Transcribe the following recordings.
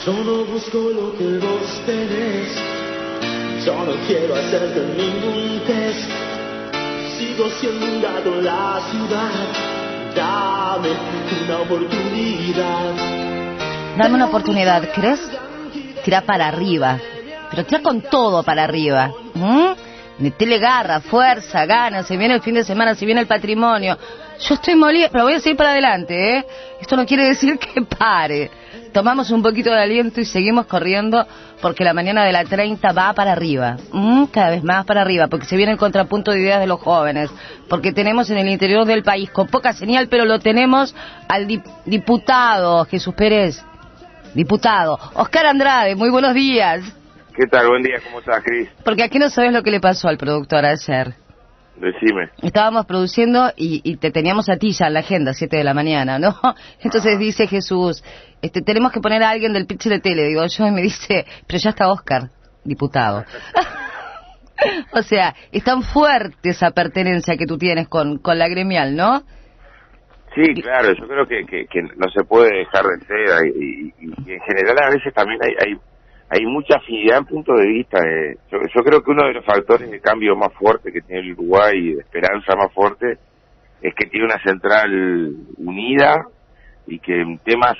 Yo no busco lo que vos tenés, yo no quiero hacerte ningún test. Sigo siendo un gato en la ciudad, dame una oportunidad. Dame una oportunidad, ¿crees? Tira para arriba, pero tira con todo para arriba. Metele garra, fuerza, ganas, se viene el fin de semana, se viene el patrimonio. Yo estoy molida, pero voy a seguir para adelante, ¿eh? Esto no quiere decir que pare. Tomamos un poquito de aliento y seguimos corriendo porque la mañana de la 30 va para arriba, cada vez más para arriba, porque se viene el contrapunto de ideas de los jóvenes, porque tenemos en el interior del país, con poca señal, pero lo tenemos al diputado Jesús Pérez, diputado Oscar Andrade. Muy buenos días. ¿Qué tal? Buen día, ¿cómo estás, Cris? Porque aquí no sabes lo que le pasó al productor ayer. Decime. Estábamos produciendo y te teníamos a ti ya en la agenda, 7 de la mañana, ¿no? Entonces dice Jesús, tenemos que poner a alguien del pitch de tele, digo yo, y me dice, pero ya está Oscar, diputado. O sea, es tan fuerte esa pertenencia que tú tienes con la gremial, ¿no? Sí, claro, yo creo que no se puede dejar de ser, y en general a veces también hay mucha afinidad en punto de vista. Yo creo que uno de los factores de cambio más fuerte que tiene el Uruguay y de esperanza más fuerte es que tiene una central unida y que en temas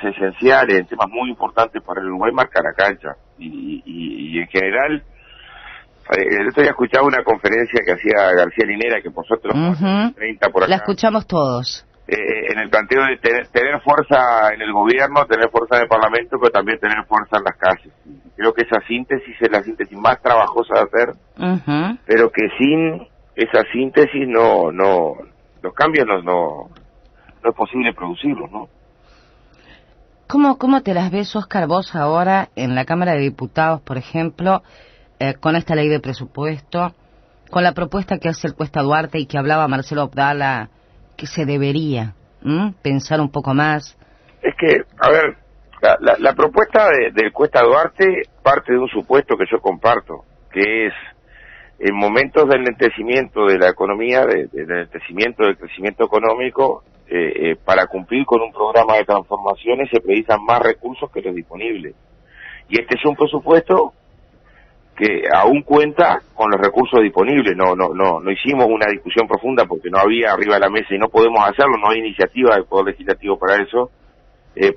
esenciales, en temas muy importantes para el Uruguay, marca la cancha. Y en general, el otro día escuchaba una conferencia que hacía García Linera, que vosotros 30 por acá. La escuchamos todos. En el planteo de tener fuerza en el gobierno, tener fuerza en el Parlamento, pero también tener fuerza en las calles. Creo que esa síntesis es la síntesis más trabajosa de hacer, pero que sin esa síntesis los cambios no es posible producirlos, ¿no? ¿Cómo te las ves, Oscar, vos ahora en la Cámara de Diputados, por ejemplo, con esta ley de presupuesto, con la propuesta que hace el Cuesta Duarte y que hablaba Marcelo Abdala, que se debería pensar un poco más? Es que, a ver, la propuesta del Cuesta Duarte parte de un supuesto que yo comparto, que es en momentos del lentecimiento de la economía, del lentecimiento del crecimiento económico, para cumplir con un programa de transformaciones se precisan más recursos que los disponibles. Y este es un presupuesto que aún cuenta con los recursos disponibles. No hicimos una discusión profunda porque no había arriba de la mesa y no podemos hacerlo, no hay iniciativa del Poder Legislativo para eso,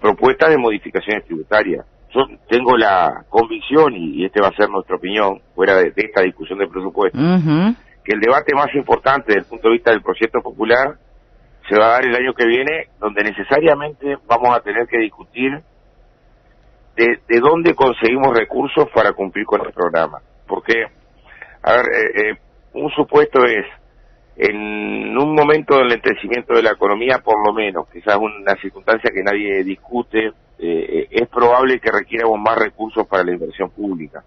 propuestas de modificaciones tributarias. Yo tengo la convicción, y esta va a ser nuestra opinión, fuera de esta discusión del presupuesto, que el debate más importante desde el punto de vista del proyecto popular se va a dar el año que viene, donde necesariamente vamos a tener que discutir de dónde conseguimos recursos para cumplir con el programa. Porque, a ver, un supuesto es, en un momento del lentecimiento de la economía, por lo menos, quizás una circunstancia que nadie discute, es probable que requiéramos más recursos para la inversión pública.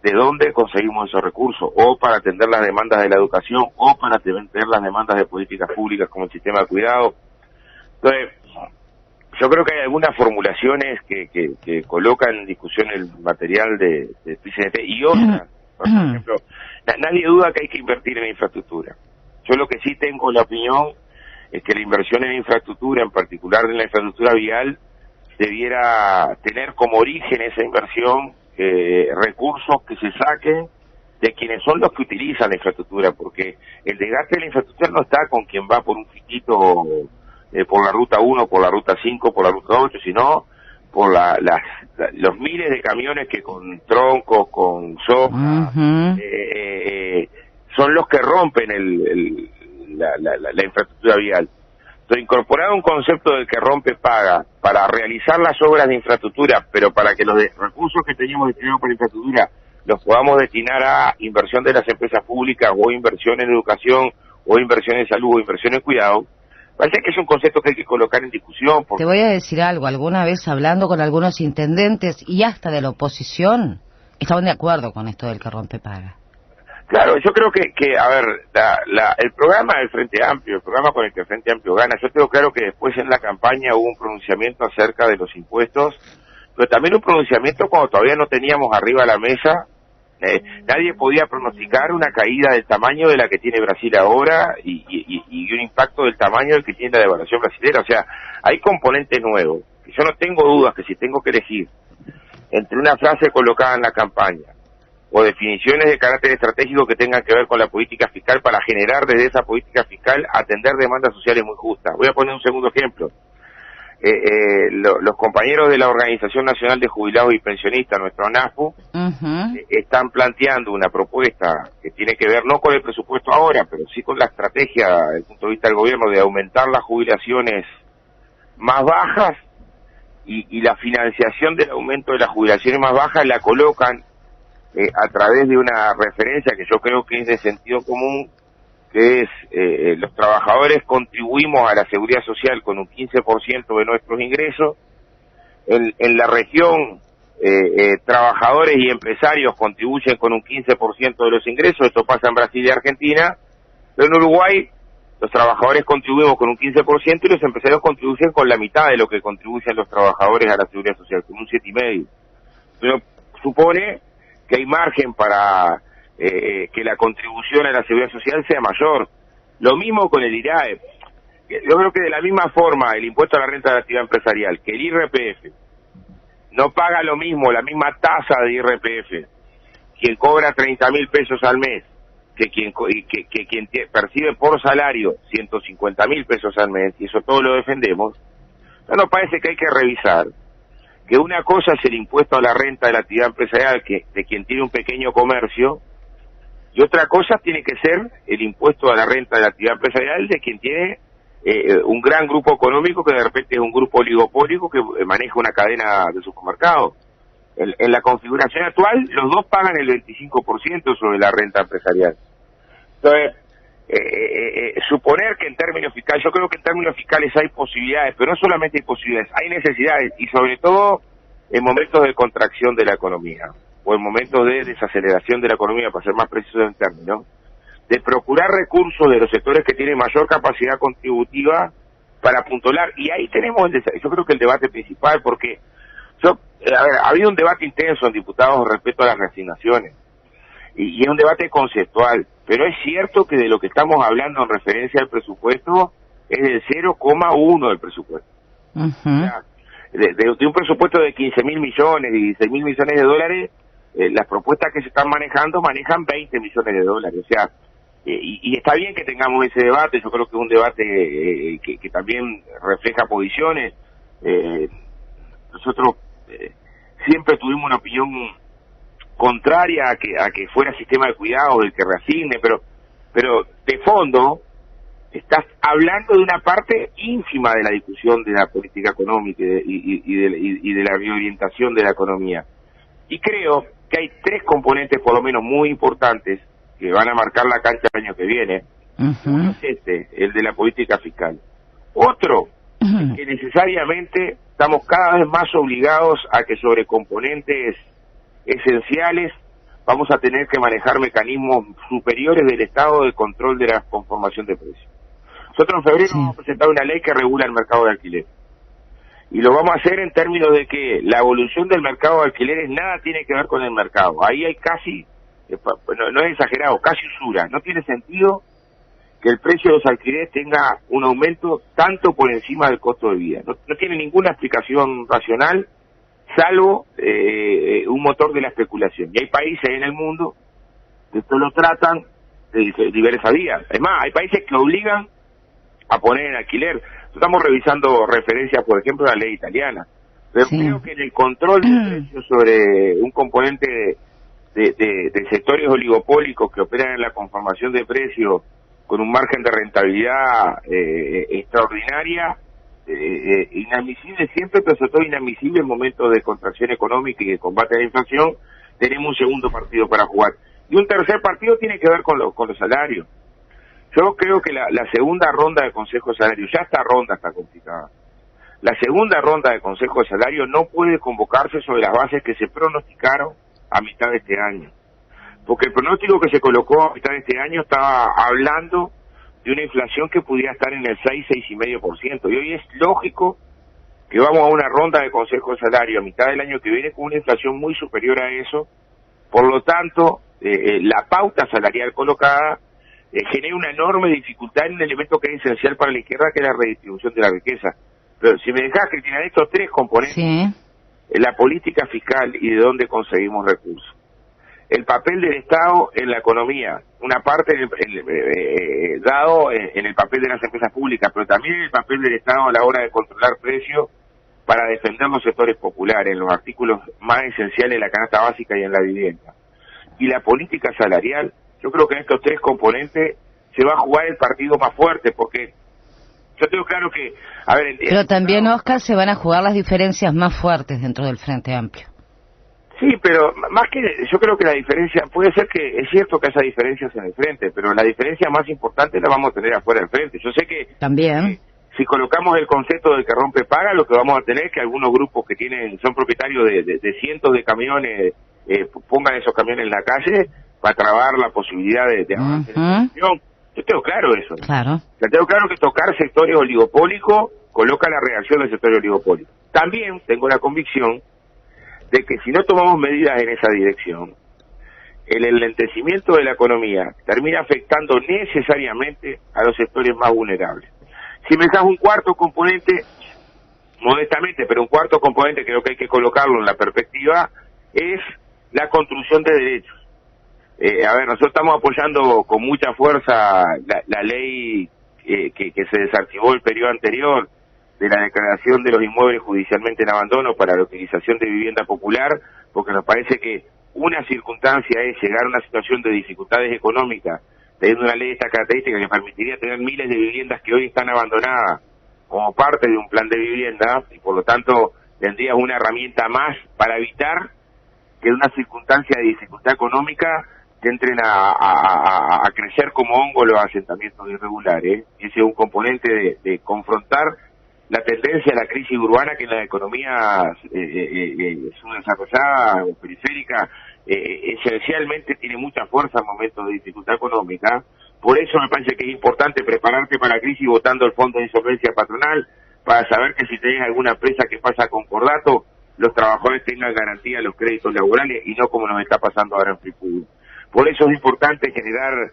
¿De dónde conseguimos esos recursos? O para atender las demandas de la educación, o para atender las demandas de políticas públicas como el sistema de cuidado. Entonces, yo creo que hay algunas formulaciones que colocan en discusión el material de PCNT y otras. Por ejemplo, nadie duda que hay que invertir en infraestructura. Yo lo que sí tengo la opinión es que la inversión en infraestructura, en particular en la infraestructura vial, debiera tener como origen esa inversión recursos que se saquen de quienes son los que utilizan la infraestructura, porque el desgaste de la infraestructura no está con quien va por un fitito por la ruta 1, por la ruta 5, por la ruta 8, sino por los miles de camiones que con troncos, con soja, son los que rompen la infraestructura vial. Entonces, incorporar un concepto del que rompe paga para realizar las obras de infraestructura, pero para que los recursos que teníamos destinados para infraestructura los podamos destinar a inversión de las empresas públicas, o inversión en educación, o inversión en salud, o inversión en cuidado, parece que es un concepto que hay que colocar en discusión. Te voy a decir algo, alguna vez hablando con algunos intendentes y hasta de la oposición, estaban de acuerdo con esto del que rompe paga. Claro, yo creo que a ver, el programa del Frente Amplio, el programa con el que el Frente Amplio gana, yo tengo claro que después en la campaña hubo un pronunciamiento acerca de los impuestos, pero también un pronunciamiento cuando todavía no teníamos arriba la mesa. Nadie podía pronosticar una caída del tamaño de la que tiene Brasil ahora y un impacto del tamaño del que tiene la devaluación brasilera. O sea, hay componentes nuevos. que yo no tengo dudas que si tengo que elegir entre una frase colocada en la campaña o definiciones de carácter estratégico que tengan que ver con la política fiscal para generar desde esa política fiscal atender demandas sociales muy justas. Voy a poner un segundo ejemplo. Los compañeros de la Organización Nacional de Jubilados y Pensionistas, nuestro ANAFU, están planteando una propuesta que tiene que ver no con el presupuesto ahora, pero sí con la estrategia desde el punto de vista del gobierno de aumentar las jubilaciones más bajas y la financiación del aumento de las jubilaciones más bajas la colocan a través de una referencia que yo creo que es de sentido común, que es los trabajadores contribuimos a la seguridad social con un 15% de nuestros ingresos, en la región trabajadores y empresarios contribuyen con un 15% de los ingresos, esto pasa en Brasil y Argentina, pero en Uruguay los trabajadores contribuimos con un 15% y los empresarios contribuyen con la mitad de lo que contribuyen los trabajadores a la seguridad social, con un 7,5%. Pero supone que hay margen para que la contribución a la seguridad social sea mayor. Lo mismo con el IRAE. Yo creo que de la misma forma el impuesto a la renta de la actividad empresarial, que el IRPF no paga lo mismo, la misma tasa de IRPF, quien cobra 30.000 pesos al mes, que quien percibe por salario 150.000 pesos al mes, y eso todo lo defendemos. No nos parece que hay que revisar que una cosa es el impuesto a la renta de la actividad empresarial de quien tiene un pequeño comercio, y otra cosa tiene que ser el impuesto a la renta de la actividad empresarial de quien tiene un gran grupo económico que de repente es un grupo oligopólico que maneja una cadena de supermercados. En la configuración actual, los dos pagan el 25% sobre la renta empresarial. Entonces, suponer que en términos fiscales, yo creo que en términos fiscales hay posibilidades, pero no solamente hay posibilidades, hay necesidades, y sobre todo en momentos de contracción de la economía, o en momentos de desaceleración de la economía, para ser más preciso en términos, de procurar recursos de los sectores que tienen mayor capacidad contributiva para apuntalar, y ahí tenemos yo creo que el debate principal, porque ha habido un debate intenso en diputados respecto a las reasignaciones, y es un debate conceptual, pero es cierto que de lo que estamos hablando en referencia al presupuesto es del 0,1 del presupuesto. O sea, de un presupuesto de 15.000 millones y 16.000 millones de dólares, las propuestas que se están manejando manejan 20 millones de dólares. O sea, y está bien que tengamos ese debate, yo creo que es un debate que también refleja posiciones. Nosotros siempre tuvimos una opinión contraria a que fuera sistema de cuidados el que reasigne, pero de fondo estás hablando de una parte ínfima de la discusión de la política económica y de la reorientación de la economía. Y creo que hay tres componentes por lo menos muy importantes que van a marcar la cancha el año que viene. Uno es el de la política fiscal. Otro, que necesariamente estamos cada vez más obligados a que sobre componentes esenciales vamos a tener que manejar mecanismos superiores del Estado de control de la conformación de precios. Nosotros en febrero vamos a presentar una ley que regula el mercado de alquiler. Y lo vamos a hacer en términos de que la evolución del mercado de alquileres nada tiene que ver con el mercado. Ahí hay casi, no es exagerado, casi usura. No tiene sentido que el precio de los alquileres tenga un aumento tanto por encima del costo de vida. No tiene ninguna explicación racional, salvo un motor de la especulación. Y hay países en el mundo que esto lo tratan de diversas vías. Es más, hay países que obligan a poner en alquiler. Estamos revisando referencias, por ejemplo, a la ley italiana. Pero creo que en el control del precio sobre un componente de sectores oligopólicos que operan en la conformación de precios con un margen de rentabilidad extraordinaria, inadmisible siempre, pero sobre todo inadmisible en momentos de contracción económica y de combate a la inflación, tenemos un segundo partido para jugar. Y un tercer partido tiene que ver con los salarios. Yo creo que la segunda ronda de Consejo de Salario, ya esta ronda está complicada. La segunda ronda de Consejo de Salario no puede convocarse sobre las bases que se pronosticaron a mitad de este año. Porque el pronóstico que se colocó a mitad de este año estaba hablando de una inflación que pudiera estar en el 6,5%. Y hoy es lógico que vamos a una ronda de Consejo de Salario a mitad del año que viene con una inflación muy superior a eso. Por lo tanto, la pauta salarial colocada genera una enorme dificultad en un elemento que es esencial para la izquierda, que es la redistribución de la riqueza. Pero si me dejás, Cristina, en estos tres componentes, Sí. la política fiscal y de dónde conseguimos recursos, el papel del Estado en la economía, una parte dado en el papel de las empresas públicas, pero también el papel del Estado a la hora de controlar precios para defender los sectores populares, en los artículos más esenciales de la canasta básica y en la vivienda. Y la política salarial, yo creo que en estos tres componentes se va a jugar el partido más fuerte, porque yo tengo claro que... A ver, Pero también, Oscar, se van a jugar las diferencias más fuertes dentro del Frente Amplio. Sí, pero más que... Yo creo que la diferencia... Puede ser que... Es cierto que haya diferencias en el frente, pero la diferencia más importante la vamos a tener afuera del frente. Yo sé que... También. Si colocamos el concepto del que rompe paga, lo que vamos a tener es que algunos grupos que son propietarios de cientos de camiones pongan esos camiones en la calle para trabar la posibilidad de avance de la producción. Yo tengo claro eso. Claro. Yo tengo claro que tocar sectores oligopólicos coloca la reacción del sector oligopólico. También tengo la convicción de que si no tomamos medidas en esa dirección, el enlentecimiento de la economía termina afectando necesariamente a los sectores más vulnerables. Si me das un cuarto componente, modestamente, pero un cuarto componente creo que hay que colocarlo en la perspectiva, es la construcción de derechos. A ver, nosotros estamos apoyando con mucha fuerza la ley que se desactivó el periodo anterior de la declaración de los inmuebles judicialmente en abandono para la utilización de vivienda popular, porque nos parece que una circunstancia es llegar a una situación de dificultades económicas teniendo una ley de esta característica que permitiría tener miles de viviendas que hoy están abandonadas como parte de un plan de vivienda, y por lo tanto tendría una herramienta más para evitar que en una circunstancia de dificultad económica que entren a crecer como hongo los asentamientos irregulares. Ese es un componente de confrontar la tendencia a la crisis urbana que en la economía subdesarrollada o periférica esencialmente tiene mucha fuerza en momentos de dificultad económica. Por eso me parece que es importante prepararte para la crisis votando el fondo de insolvencia patronal, para saber que si tenés alguna empresa que pasa a concordato, los trabajadores tengan garantía de los créditos laborales y no como nos está pasando ahora en Friburgo. Por eso es importante generar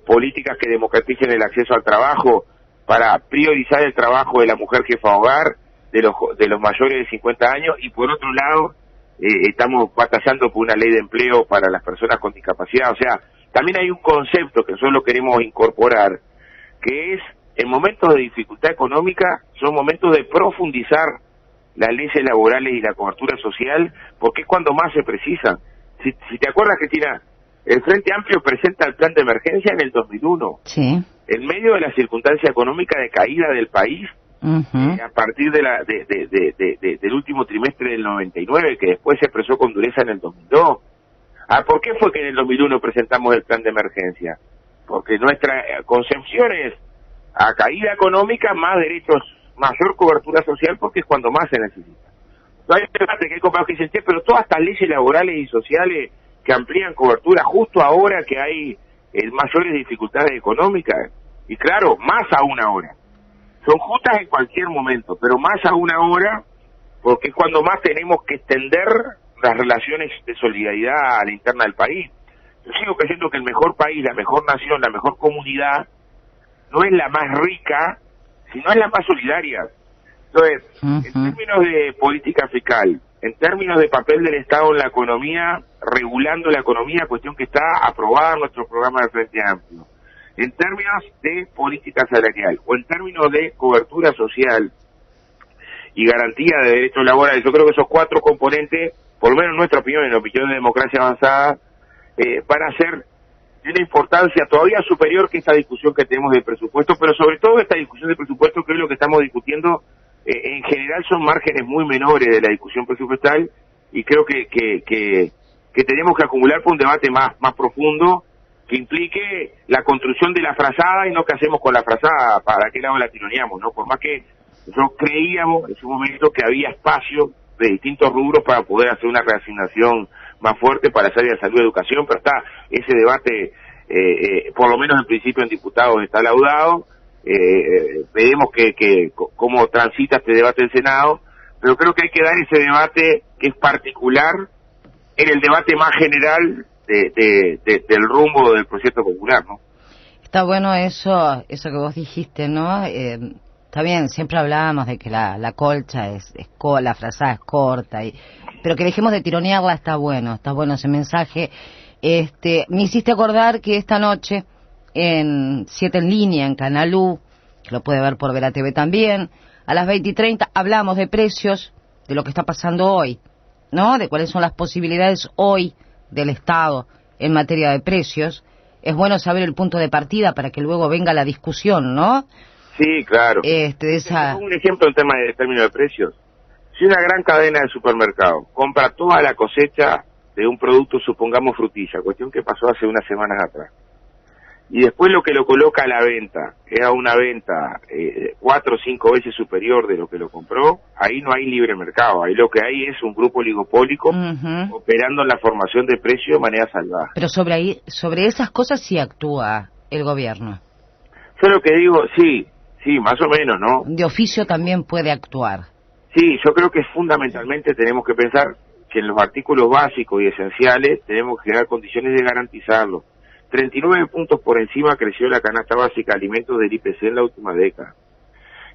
políticas que democraticen el acceso al trabajo, para priorizar el trabajo de la mujer jefa de hogar, de los mayores de 50 años, y por otro lado, estamos batallando por una ley de empleo para las personas con discapacidad. O sea, también hay un concepto que solo queremos incorporar, que es, en momentos de dificultad económica, son momentos de profundizar las leyes laborales y la cobertura social, porque es cuando más se precisan. Si te acuerdas, Cristina, el Frente Amplio presenta el plan de emergencia en el 2001. Sí. En medio de la circunstancia económica de caída del país, a partir del último trimestre del 99, que después se expresó con dureza en el 2002. ¿Por qué fue que en el 2001 presentamos el plan de emergencia? Porque nuestra concepción es, a caída económica, más derechos, mayor cobertura social, porque es cuando más se necesita. No hay debate que hay compañeros que dicen, pero todas estas leyes laborales y sociales que amplían cobertura justo ahora que hay mayores dificultades económicas, y claro, más aún ahora. Son justas en cualquier momento, pero más aún ahora, porque es cuando más tenemos que extender las relaciones de solidaridad a la interna del país. Yo sigo creyendo que el mejor país, la mejor nación, la mejor comunidad, no es la más rica, sino es la más solidaria. Entonces, en términos de política fiscal, en términos de papel del Estado en la economía, regulando la economía, cuestión que está aprobada en nuestro programa de Frente Amplio, en términos de política salarial o en términos de cobertura social y garantía de derechos laborales, yo creo que esos cuatro componentes, por lo menos en nuestra opinión, en la opinión de Democracia Avanzada, van a ser de una importancia todavía superior que esta discusión que tenemos del presupuesto, pero sobre todo esta discusión del presupuesto, que es lo que estamos discutiendo, en general son márgenes muy menores de la discusión presupuestal, y creo que tenemos que acumular por un debate más profundo, que implique la construcción de la frazada y no qué hacemos con la frazada, para qué lado la tironeamos, ¿no? Por más que nosotros creíamos en su momento que había espacio de distintos rubros para poder hacer una reasignación más fuerte para las áreas de salud y educación, pero está ese debate, por lo menos en principio en diputados está laudado, veremos cómo transita este debate en Senado, pero creo que hay que dar ese debate que es particular en el debate más general del rumbo del proyecto popular, ¿no? Está bueno eso que vos dijiste, ¿no? Está bien, siempre hablábamos de que la colcha la frazada es corta, pero que dejemos de tironearla. Está bueno ese mensaje. Me hiciste acordar que esta noche, en 7 en línea, en Canal U, que lo puede ver por Vera TV también, a las 20:30 hablamos de precios, de lo que está pasando hoy, ¿no? De cuáles son las posibilidades hoy del Estado en materia de precios. Es bueno saber el punto de partida para que luego venga la discusión, ¿no? Sí, claro. Un ejemplo en términos de precios. Si una gran cadena de supermercados compra toda la cosecha de un producto, supongamos frutilla, cuestión que pasó hace unas semanas atrás, y después lo que lo coloca a la venta es a una venta 4 o 5 veces superior de lo que lo compró, ahí no hay libre mercado, ahí lo que hay es un grupo oligopólico operando en la formación de precios de manera salvaje. Pero sobre esas cosas sí actúa el gobierno. Yo lo que digo, sí, más o menos, ¿no? De oficio también puede actuar. Sí, yo creo que fundamentalmente tenemos que pensar que en los artículos básicos y esenciales tenemos que crear condiciones de garantizarlo. 39 puntos por encima creció la canasta básica de alimentos del IPC en la última década.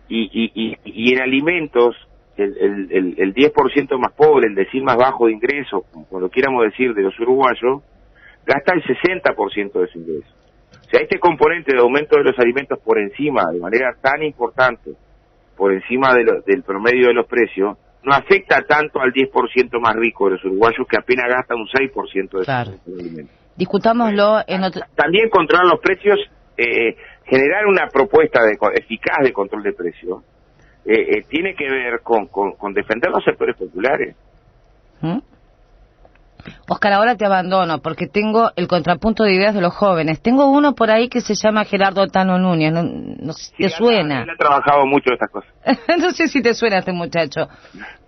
Y en alimentos, el 10% más pobre, el decil más bajo de ingresos, como lo quieramos decir, de los uruguayos, gasta el 60% de su ingreso. O sea, este componente de aumento de los alimentos por encima, de manera tan importante, por encima del promedio de los precios, no afecta tanto al 10% más rico de los uruguayos, que apenas gasta un 6% de sus alimentos. Discutámoslo en otro... También controlar los precios, generar una propuesta eficaz de control de precios, tiene que ver con defender los sectores populares. Oscar, ahora te abandono porque tengo el contrapunto de ideas de los jóvenes. Tengo uno por ahí que se llama Gerardo Tano Núñez, no sé si te suena. Él ha trabajado mucho de estas cosas. No sé si te suena este muchacho.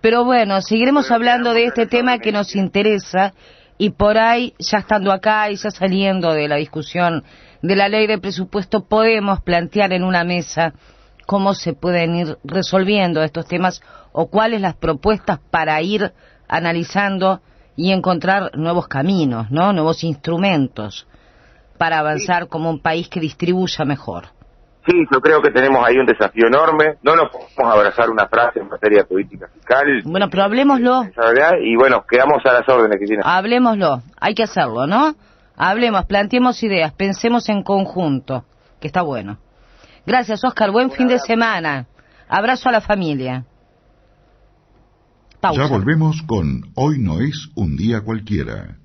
Pero bueno, seguiremos hablando de este tema que nos interesa, y por ahí, ya estando acá y ya saliendo de la discusión de la ley de presupuesto, podemos plantear en una mesa cómo se pueden ir resolviendo estos temas o cuáles las propuestas para ir analizando y encontrar nuevos caminos, ¿no? Nuevos instrumentos para avanzar como un país que distribuya mejor. Sí, yo creo que tenemos ahí un desafío enorme. No nos podemos abrazar una frase en materia de política fiscal. Bueno, pero hablemoslo. Y bueno, quedamos a las órdenes, Cristina. Hablemoslo, hay que hacerlo, ¿no? Hablemos, planteemos ideas, pensemos en conjunto, que está bueno. Gracias, Oscar, buen fin de semana. Abrazo a la familia. Pausa. Ya volvemos con Hoy no es un día cualquiera.